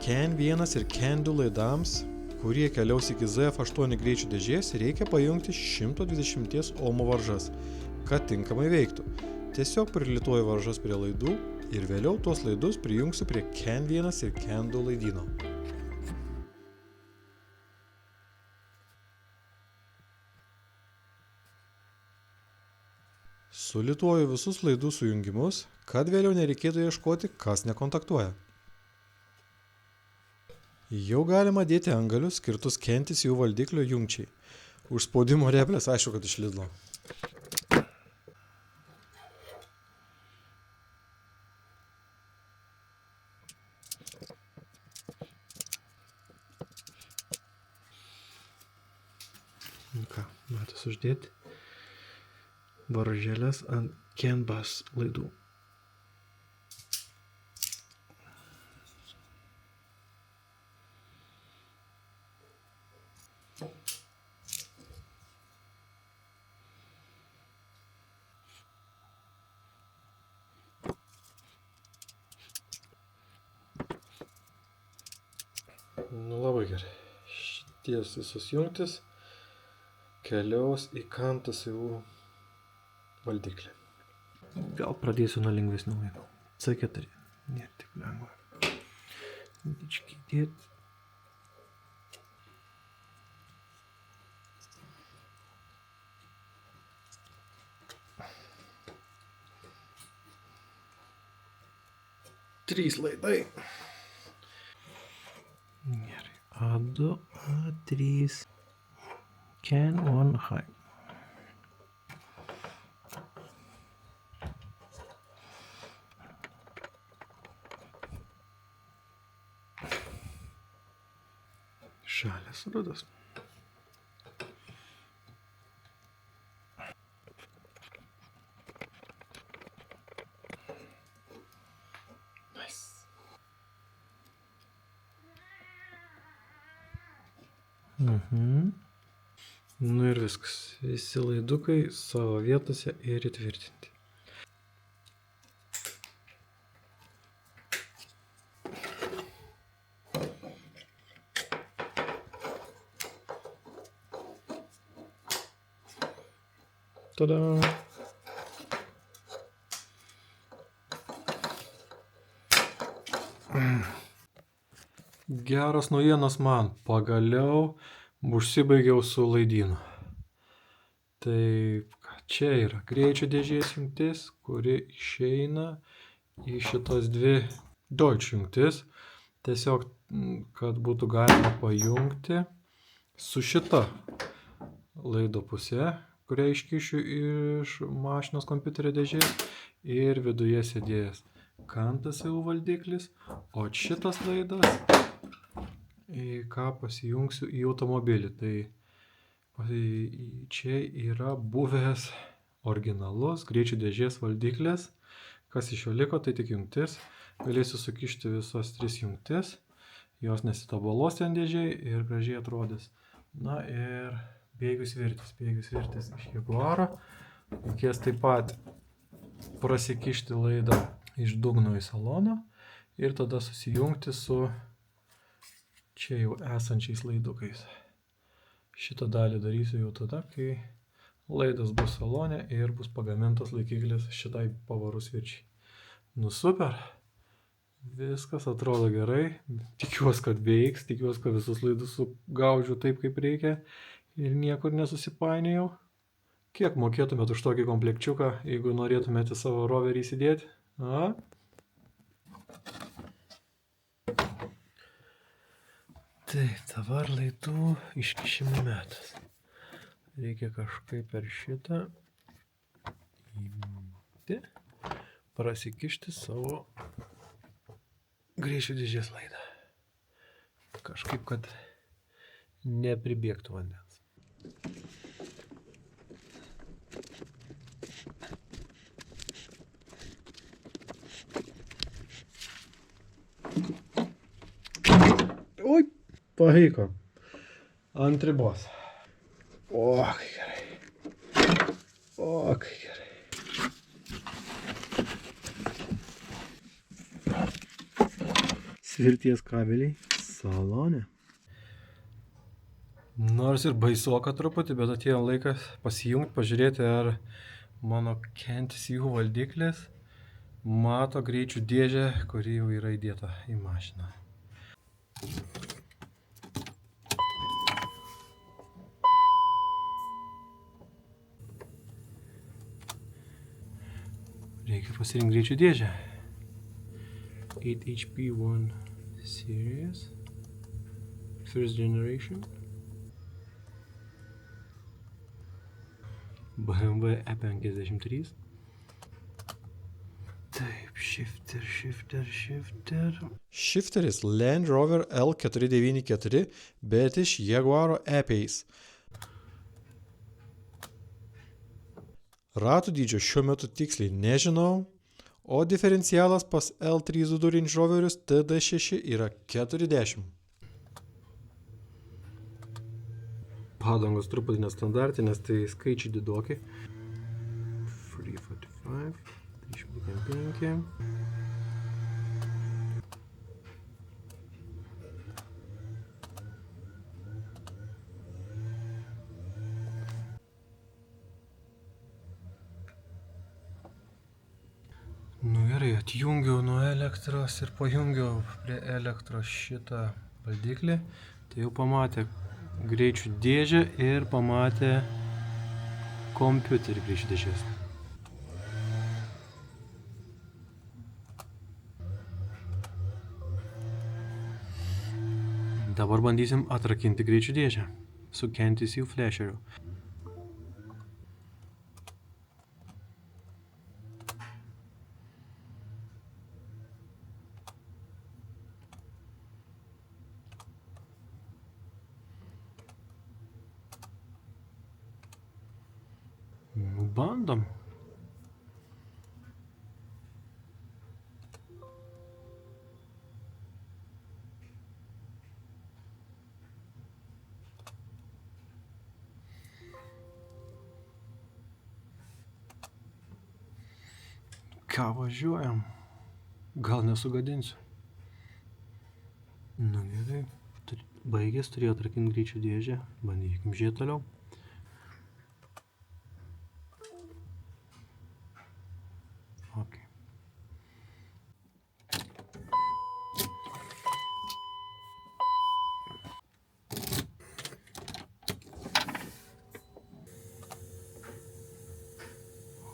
CAN 1 ir CAN 2 laidams, kurie keliaus iki ZF8 greičių dėžės, reikia pajungti 120 ohmų varžas, kad tinkamai veiktų. Tiesiog prilituoju varžas prie laidų ir vėliau tuos laidus prijungsiu prie CAN 1 ir CAN 2 laidyno. Sulituoju visus laidų sujungimus, kad vėliau nereikėtų ieškoti, kas nekontaktuoja. Jau galima dėti antgalius skirtus CAN TCU valdiklio jungčiai. Už spaudimo replės aišku, kad iš Lidlo. Ką, metas uždėti varželes ant CAN bus laidų. Nu labai gerai. Šities visos jungtis keliaus į CANTSU valdiklį. Gal pradėsiu nuo lengvesnių laidų. C4. Nėra taip lengva. Dičkiai dėt. Trys laidai. Gerai. A2, A3. Can on high. Žalias rudas. Nice. Nu ir viskas. Visi laidukai savo vietose ir įtvirtinti. Tada. Geras naujienas man. Pagaliau užsibaigiau su laidynu. Tai čia yra greičio dėžės jungtis, kuri išeina į šitas dvi Deutsch jungtis. Tiesiog, kad būtų galima pajungti su šita laido pusė, kurią iškišiu iš mašinos kompiuterio dėžės ir viduje sėdėjęs CANTSU valdiklis, o šitas laidas, į ką pasijungsiu į automobilį. Tai čia yra buvęs originalus greičio dėžės valdiklis. Kas iš jo liko, tai tik jungtis. Galėsiu sukišti visas tris jungtis. Jos nesitabalos ten dėžiai ir gražiai atrodys. Na ir bėgių svirtis iš Jaguaro. Reikės taip pat prasikišti laidą iš dugno į saloną ir tada susijungti su čia jau esančiais laidukais. Šitą dalį darysiu jau tada, kai laidas bus salone ir bus pagamintas laikiklis šitai pavarų svirčiai. Nu super, viskas atrodo gerai, tikiuosi, kad veiks, tikiuosi, kad visus laidus sugaudžiu taip, kaip reikia. Ir niekur nesusipainėjau. Kiek mokėtumėt už tokį komplekčiuką, jeigu norėtumėte savo roverį įsidėti? A? Taip, dabar laidų iškišimo metas. Reikia kažkaip per šitą įmti, prasikišti savo greičio dėžės laidą. Kažkaip, kad nepribėgtų vandens. Oi, pavyko. Ant ribos. O, kai gerai. O, kai gerai. Svirties kabeliai salone. Nors ir baisoka truputį, bet atėjo laikas pasijungti, pažiūrėti, ar mano CANTSU valdiklis mato greičių dėžę, kuri jau yra įdėta į mašiną. Reikia pasirinkti greičių dėžę. 8HP1 series. First generation. BMW E53. Taip, shifter. Shifteris Land Rover L494, bet iš Jaguaro E-Pace. Ratų dydžio šiuo metu tiksliai nežinau, o diferencialas pas L322 Range Roverius TD6 yra 40. Padangos truputį nestandartinės, tai skaičiai didoki. 345, 355. Gerai, atjungiau nuo elektros ir pajungiau prie elektros šitą valdiklį. Tai jau pamatė greičių dėžę ir pamatė kompiuterį greičių dėžės. Dabar bandysim atrakinti greičių dėžę su Kentisijų flasheriu. Bandom. Ką važiuojam? Gal nesugadinsiu. Nu gerai. Baigęs, turėjo atrakinti greičių dėžę. Bandykim žiūrėti toliau. Okay.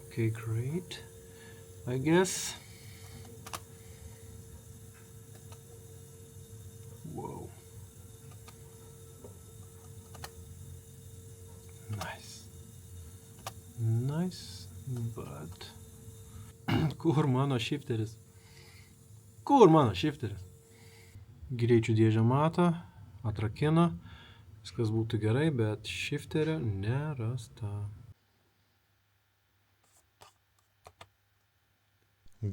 Okay, great. I guess. Whoa. Nice. Nice, but... Kur mano shifteris? Kur mano shifteris? Greičių dėžę mato, atrakino, viskas būtų gerai, bet shifterio nerasta.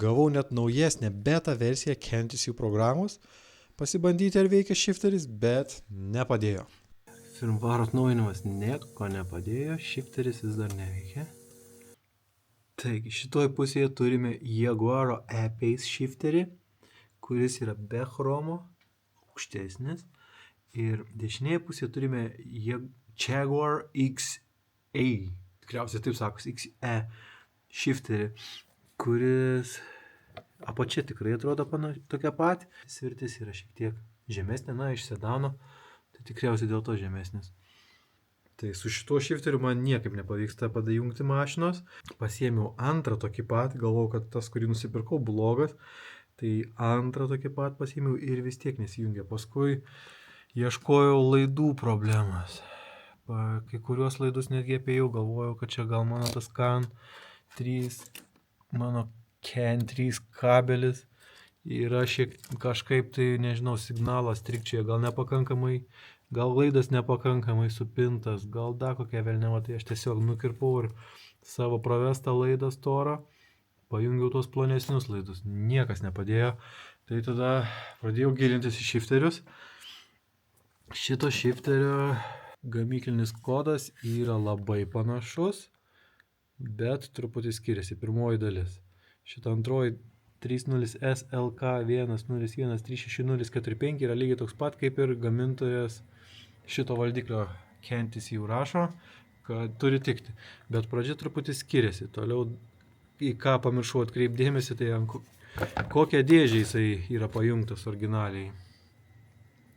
Gavau net naujesnę beta versiją Kentisijų programos, pasibandyti ar veikia shifteris, bet nepadėjo. Firmware atnaujinimas nieko nepadėjo, shifteris vis dar neveikia. Taigi, šitoj pusėje turime Jaguaro E-Pace shifterį, kuris yra be chromo, aukštesnis. Ir dešinėje pusėje turime Jaguar XE, tikriausiai taip sakos, XE shifterį, kuris apačia tikrai atrodo tokia pat. Svirtis yra šiek tiek žemesnė, na, iš sedano, tai tikriausiai dėl to žemesnis. Tai su šituo shifteriu man niekaip nepavyksta padajungti mašinos. Pasiėmiau antrą tokį pat, galvojau, kad tas, kurį nusipirkau, blogas. Tai antrą tokį pat pasiėmiau ir vis tiek nesijungia. Paskui ieškojau laidų problemas. Kai kuriuos laidus netgi apėjau, galvojau, kad čia gal mano tas CAN 3, mano CAN 3 kabelis yra kažkaip tai, nežinau, signalas trikčioje, gal nepakankamai, gal laidas nepakankamai supintas, gal dar kokia velniava, tai aš tiesiog nukirpau ir savo pravestą laidą storą, pajungiau tuos plonesnius laidus, niekas nepadėjo, tai tada pradėjau gilintis į shifterius. Šito shifterio gamyklinis kodas yra labai panašus, bet truputį skiriasi, pirmoji dalis. Šita antroji 30SLK10136045 yra lygiai toks pat, kaip ir gamintojas šito valdiklio Kentisijų rašo, kad turi tikti. Bet pradžia truputį skiriasi. Toliau, į ką pamiršau atkreipdėmėsi, tai kokią dėžę jisai yra pajungtas originaliai.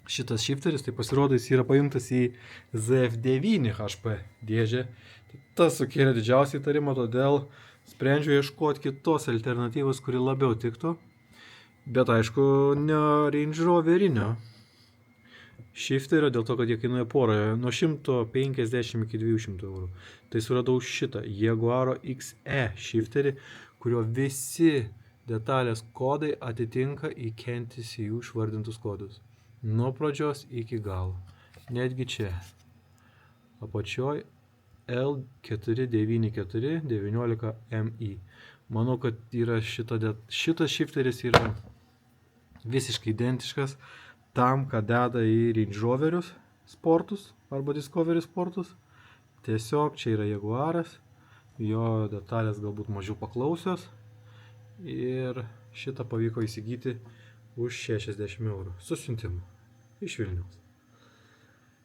Šitas shifteris, tai pasirodo, jis yra pajungtas į ZF9 HP dėžę. Tas sukėlė didžiausią įtarimą, todėl sprendžiu ieškoti kitos alternatyvos, kuri labiau tiktų. Bet aišku, ne Range Roverinio shifterio, dėl to, kad jie kainuoja porą, nuo 150 iki 200 eurų. Tai suradau šitą Jaguaro XE shifterį, kurio visi detalės kodai atitinka į Kentisijų išvardintus kodus. Nuo pradžios iki galo. Netgi čia. Apačioj L494-19MI. Manau, kad yra šitas shifteris yra visiškai identiškas tam, ką deda į Range Roverius sportus arba Discovery sportus. Tiesiog čia yra Jaguaras, jo detalės galbūt mažiau paklausios ir šitą pavyko įsigyti už 60 eurų su siuntimu iš Vilniaus.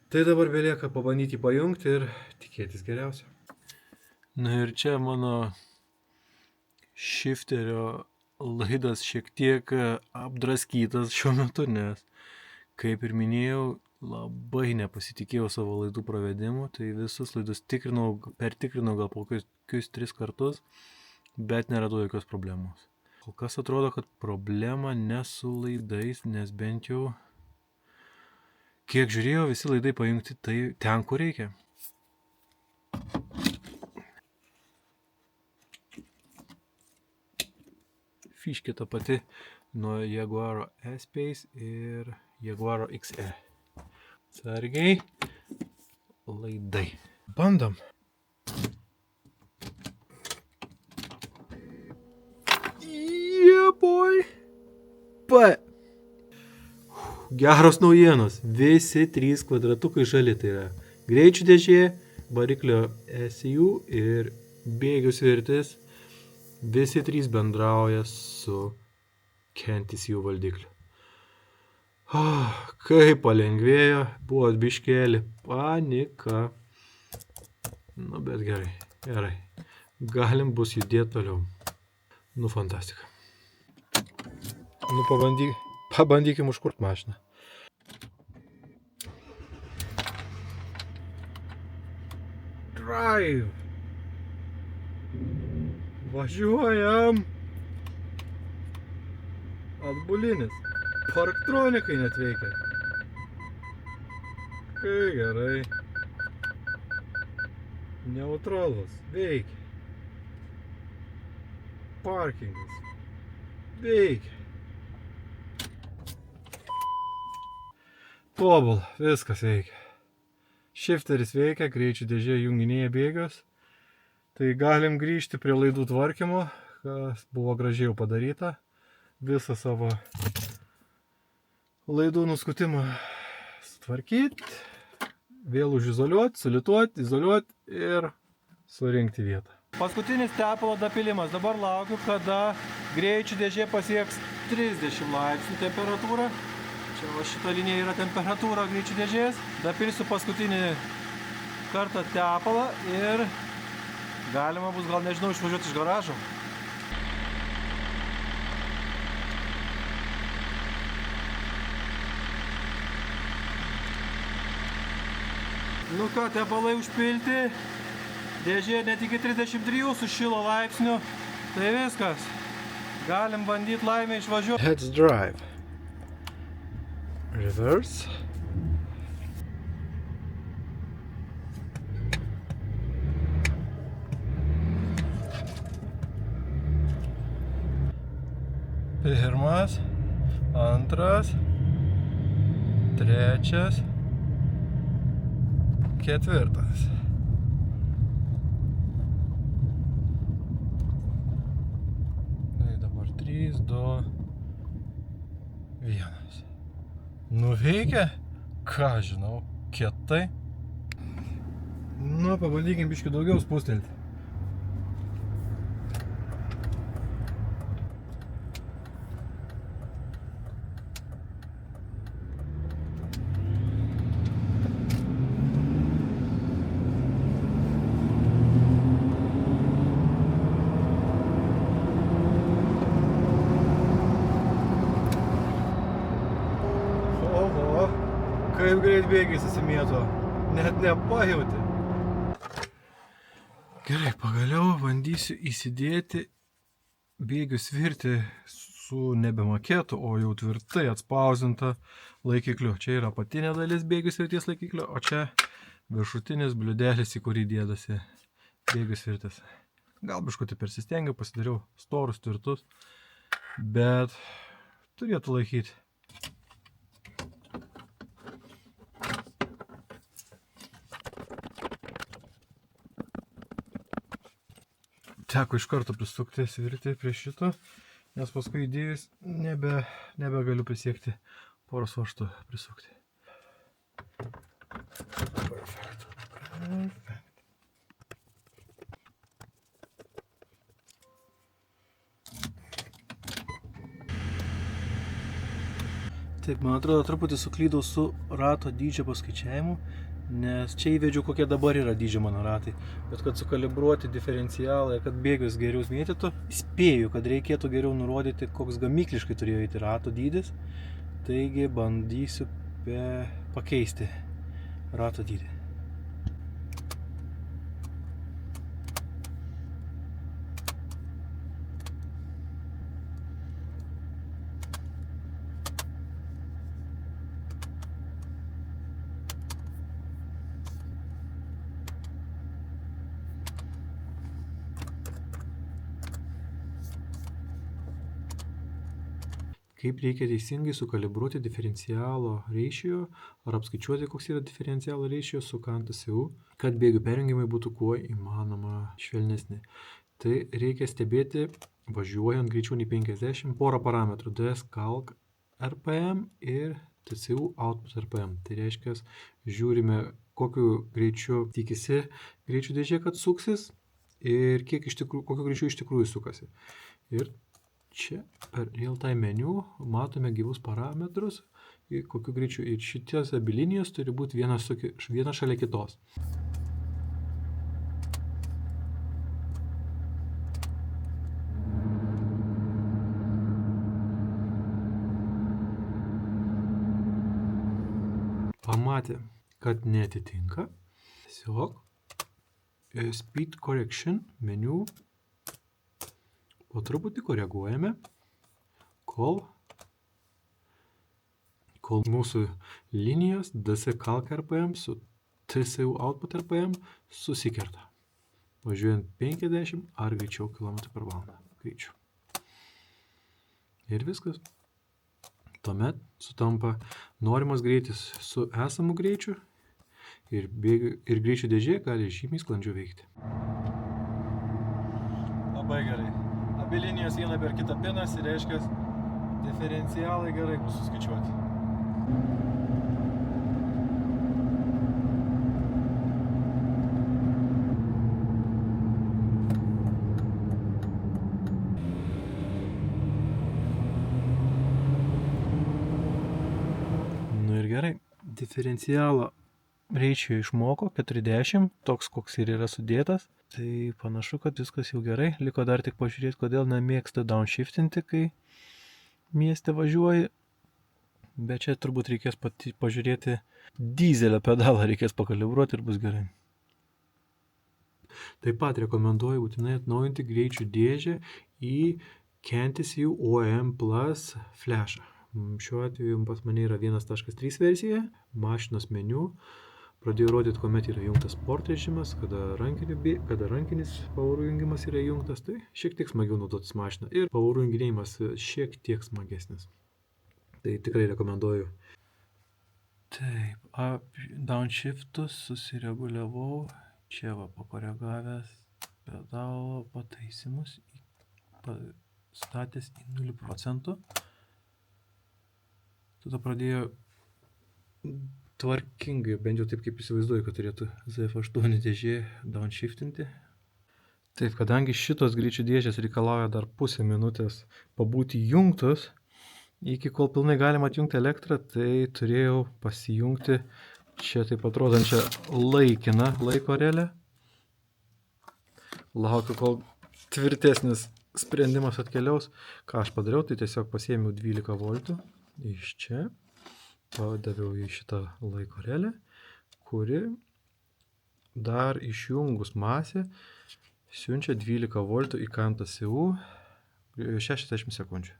Tai dabar belieka pabandyti pajungti ir tikėtis geriausio. Na ir čia mano shifterio laidas šiek tiek apdraskytas šiuo metu, nes, kaip ir minėjau, labai nepasitikėjau savo laidų pravedimu, tai visus laidus pertikrinau gal po kokius 3 kartus, bet neradau jokios problemos. Kol kas atrodo, kad problema ne su laidais, nes bent jau, kiek žiūrėjau, visi laidai pajungti tai ten, kur reikia. Fiškė ta pati nuo Jaguaro S-Pace ir Jaguaro XE. Sargiai, laidai. Bandom. Yeah, boy. Geros naujienos. Visi 3 kvadratukai žali, tai yra greičių dėžė, variklio ECU ir bėgių svirtis. Visi 3 bendrauja su Kent ECU valdikliu. Kaip palengvėjo, buvo biškėlį panika. Nu, bet gerai. Galim bus judėti toliau. Nu, fantastika. Nu, pabandykim užkurt mašiną. Drive. Važiuojam. Atbulinis. Parktronikai net veikia. Kai gerai. Neutralus. Veikia. Parkingas. Veikia. Tobul. Viskas veikia. Shifteris veikia, greičių dėžė junginėja bėgius. Tai galim grįžti prie laidų tvarkymo, kas buvo gražiai padaryta. Visą savo laidų nuskutimą sutvarkyti, vėl užizoliuoti, sulituoti, izoliuoti ir surinkti vietą. Paskutinis tepalo dapilimas. Dabar laukiu, kada greičių dėžė pasieks 30 laipsnių temperatūrą. Čia va šita linija yra temperatūra greičių dėžės. Dapilsiu paskutinį kartą tepalą ir galima bus, gal nežinau, išvažiuoti iš garažo. Nu ką, tepalai užpilti, dėžė net iki 33 sušilo laipsnių, tai viskas. Galim bandyti laimę išvažiuoti. Let's drive. Reverse. Pirmas, antras, trečias, ketvirtas. Tai dabar 3, 2, 1. Nuveikia? Ką žinau, kietai. Nu, pabandykim biškį daugiau spustelti. Kaip greit bėgiai susimėto, net nepajauti. Gerai, pagaliau bandysiu įsidėti bėgių svirtį su nebe maketu, o jau tvirtai atspausinta laikikliu. Čia yra apatinė dalis bėgių svirties laikiklio, o čia viršutinis bliudelis, į kurį dėdasi bėgių svirtis. Gal biškutį persistengiau, pasidariau storus, tvirtus, bet turėtų laikyti. Teko iš karto prisukti svirtį prie šito, nes paskui įdėjus nebegaliu prisiekti poros vaštų prisukti. Perfect. Taip, man atrodo, truputį suklydau su rato dydžio paskaičiavimu. Nes čia įvedžiu, kokie dabar yra dydžio mano ratai. Bet kad sukalibruoti diferencialą ir kad bėgius geriau mėtytų, spėju, kad reikėtų geriau nurodyti, koks gamykliškai turėjo eiti rato dydis. Taigi bandysiu pakeisti rato dydį. Kaip reikia teisingai sukalibruoti diferencialo ratio ar apskaičiuoti, koks yra diferencialo ratio su CAN-TCU, kad bėgių perjungimai būtų kuo įmanoma švelnesni. Tai reikia stebėti, važiuojant greičiau nei 50, porą parametrų DS calc RPM ir TCU output RPM. Tai reiškia, žiūrime, kokiu greičiu tikisi greičių dėžė, kad suksis ir kokiu greičiu iš tikrųjų sukasi. Ir čia per real-time meniu matome gyvus parametrus, kokiu greičiu. Ir šities abi linijos turi būti viena šalia kitos. Pamatė, kad neatitinka. Tiesiog speed correction meniu po truputį koreguojame, kol mūsų linijos DC calc RPM su TCU output RPM susikerta. Važiuojant 50 ar greičiau km/h greičiu. Ir viskas. Tuomet sutampa norimas greitis su esamu greičiu ir greičių dėžė gali žymiai sklandžiau veikti. Labai gerai. Abi linijos viena per kitą pinas ir reiškia, diferencialai gerai bus suskaičiuoti. Nu ir gerai. Diferencialą ratio išmoko 40, toks koks ir yra sudėtas. Tai panašu, kad viskas jau gerai. Liko dar tik pažiūrėti, kodėl nemėgsta downshiftinti, kai mieste važiuoji. Bet čia turbūt reikės pažiūrėti dyzelio pedalą, reikės pakalibruoti ir bus gerai. Taip pat rekomenduoju būtinai atnaujinti greičių dėžę į CAN-TCU OEM Plus flashą. Šiuo atveju pas mane yra 1.3 versija, mašinos meniu. Pradėjau rodyti, kuomet yra jungtas sport režimas, kada rankinis pavarų jungimas yra jungtas, tai šiek tiek smagiau naudotis mašiną ir pavarų junginėjimas šiek tiek smagesnis. Tai tikrai rekomenduoju. Taip, downshiftus susireguliavau, čia va pakoregavęs pedalo pataisimus, statęs į 0%. Tada pradėjo tvarkingai, bent jau taip kaip įsivaizduoju, kad turėtų ZF8 dėžė downshiftinti. Taip, kadangi šitos greičių dėžės reikalauja dar pusę minutės pabūti jungtus, iki kol pilnai galima atjungti elektrą, tai turėjau pasijungti čia taip atrodančią laikiną laiko relę. Laukiu, kol tvirtesnis sprendimas atkeliaus. Ką aš padariau, tai tiesiog pasiėmiau 12 voltų iš čia. Padaviau į šitą laiko relę, kuri dar išjungus masę siunčia 12 voltų į CAN-TCU 60 sekundžių.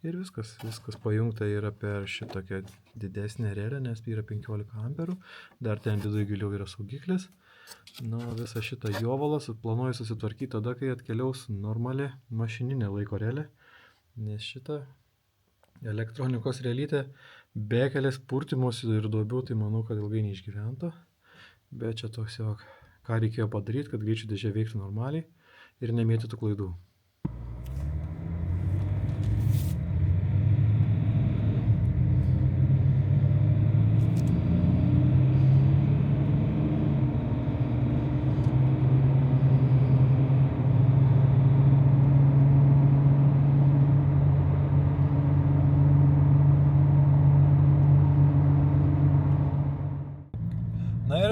Ir viskas pajungta yra per šitokią didesnę relę, nes yra 15 amperų. Dar ten viduje giliau yra saugiklis. Na, visą šitą jovalą planuoju susitvarkyti tada, kai atkeliaus normali mašininė laiko relė, nes šitą elektronikos realytę bekelės purtymosi ir duobių, tai manau, kad ilgai neišgyvento. Bet čia toks jau, ką reikėjo padaryti, kad greičių dėžė veiktų normaliai ir nemėtytų klaidų.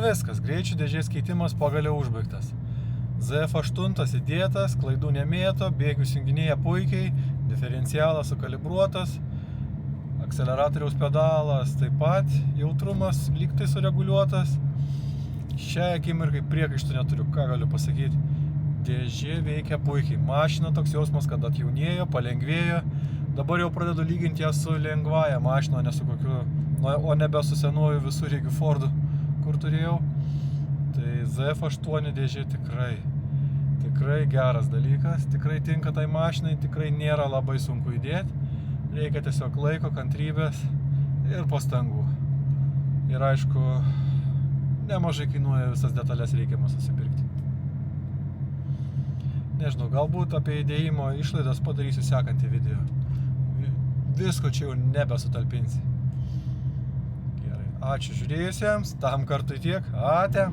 viskas, greičių dėžės keitimas pagaliau užbaigtas. ZF8 įdėtas, klaidų nemėto, bėgių junginėja puikiai, diferencialas sukalibruotas, akceleratoriaus pedalas taip pat, jautrumas lygtai sureguliuotas. Šią akimirkai priekaištų neturiu, ką galiu pasakyti. Dėžė veikia puikiai. Mašina toks jausmas, kad atjaunėjo, palengvėjo. Dabar jau pradedu lyginti ją su lengvąja mašina, ne su kokiu, o nebe su senuoju visureigiu Fordu, kur turėjau. Tai ZF8 dėžė tikrai geras dalykas, tikrai tinka tai mašinai, tikrai nėra labai sunku įdėti. Reikia tiesiog laiko, kantrybės ir pastangų. Ir aišku, nemažai kainuoja visas detalės reikiamas susipirkti. Nežinau, galbūt apie įdėjimo išlaidas padarysiu sekantį video. Visko čia jau nebesutalpinsi. Gerai, ačiū žiūrėjusiems, tam kartui tiek, ate.